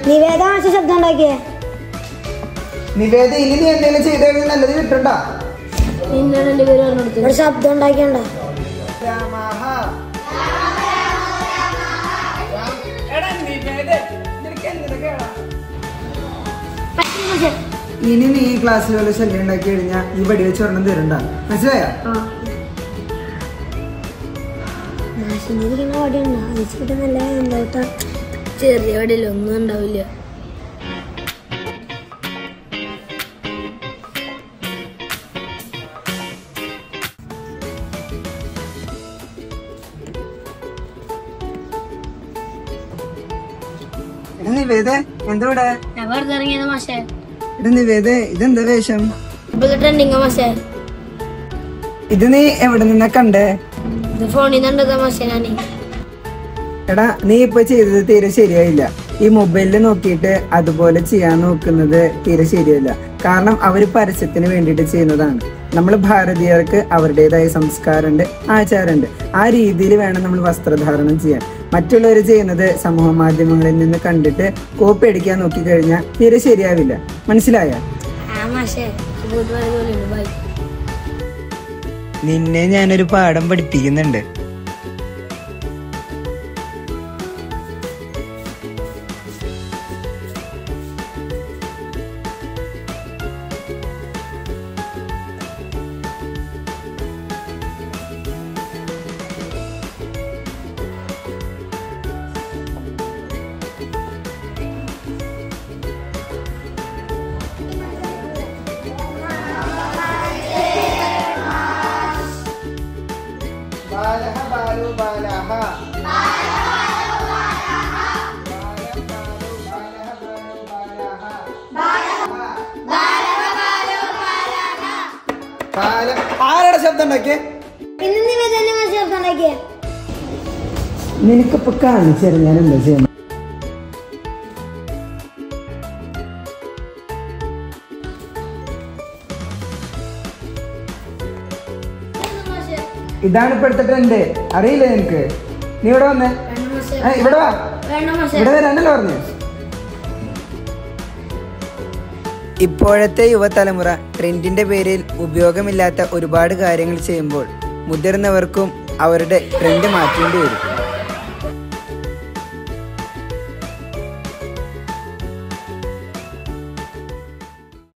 നിവേദ ശബ്ദം ഉണ്ടാക്കിയേ. നിവേദ ഇനി നീ എന്തെങ്കിലും ചെയ്ത് കഴിഞ്ഞാൽ നല്ലത് കിട്ടണ്ട. ഒരു ശബ്ദം ഉണ്ടാക്കിയണ്ട. ഇനി നീ ഈ ക്ലാസ്സിൽ വല്ല ശല്യം ഉണ്ടാക്കി കഴിഞ്ഞാൽ ഈ വടി വെച്ച് ഒരെണ്ണം തരണ്ട. മനസ്സിലായോ? ചെറിയ വടിയില്ല, ഒന്നും ഉണ്ടാവില്ല. നിവേദേ എന്താ ഇവിടെ? ഞാൻ വെറുതെ ഇറങ്ങിയത് മാഷേ. നിവേദേ ഇതെന്താ വേഷം? ട്രെൻഡിങ് മാഷേ. ഇത് നീ എവിടെ നിന്നാ കണ്ടേ? ഫോണിൽ നിന്നുണ്ടോ മാഷേ? ഞാന് എടാ നീ ഇപ്പൊ ചെയ്തത് തീരെ ശരിയായില്ല. ഈ മൊബൈലിൽ നോക്കിയിട്ട് അതുപോലെ ചെയ്യാൻ നോക്കുന്നത് തീരെ ശരിയല്ല. കാരണം അവര് പരസ്യത്തിന് വേണ്ടിയിട്ട് ചെയ്യുന്നതാണ്. നമ്മൾ ഭാരതീയർക്ക് അവരുടേതായ സംസ്കാരമുണ്ട്, ആചാരമുണ്ട്. ആ രീതിയിൽ വേണം നമ്മൾ വസ്ത്രധാരണം ചെയ്യാൻ. മറ്റുള്ളവർ ചെയ്യുന്നത് സമൂഹ മാധ്യമങ്ങളിൽ നിന്ന് കണ്ടിട്ട് കോപ്പി അടിക്കാൻ നോക്കിക്കഴിഞ്ഞാൽ തീരെ ശരിയാവില്ല. മനസ്സിലായോ? നിന്നെ ഞാനൊരു പാഠം പഠിപ്പിക്കുന്നുണ്ട്. ആരുടെ ശബ്ദം ഉണ്ടാക്കിയേ? നിനക്കിപ്പോ കാണിച്ചു ഞാൻ എന്താ ചെയ്യുന്നത്? ഇതാണ് ഇപ്പോഴത്തെ ട്രെൻഡ്. അറിയില്ലേ നിനക്ക്? നീ ഇവിടെ വന്നേ, ഇവിടെ വാ. ഇവിടെ വരാനല്ലോ പറഞ്ഞു. ഇപ്പോഴത്തെ യുവതലമുറ ട്രെൻഡിന്റെ പേരിൽ ഉപയോഗമില്ലാത്ത ഒരുപാട് കാര്യങ്ങൾ ചെയ്യുമ്പോൾ മുതിർന്നവർക്കും അവരുടെ ട്രെൻഡ് മാറ്റേണ്ടി വരും.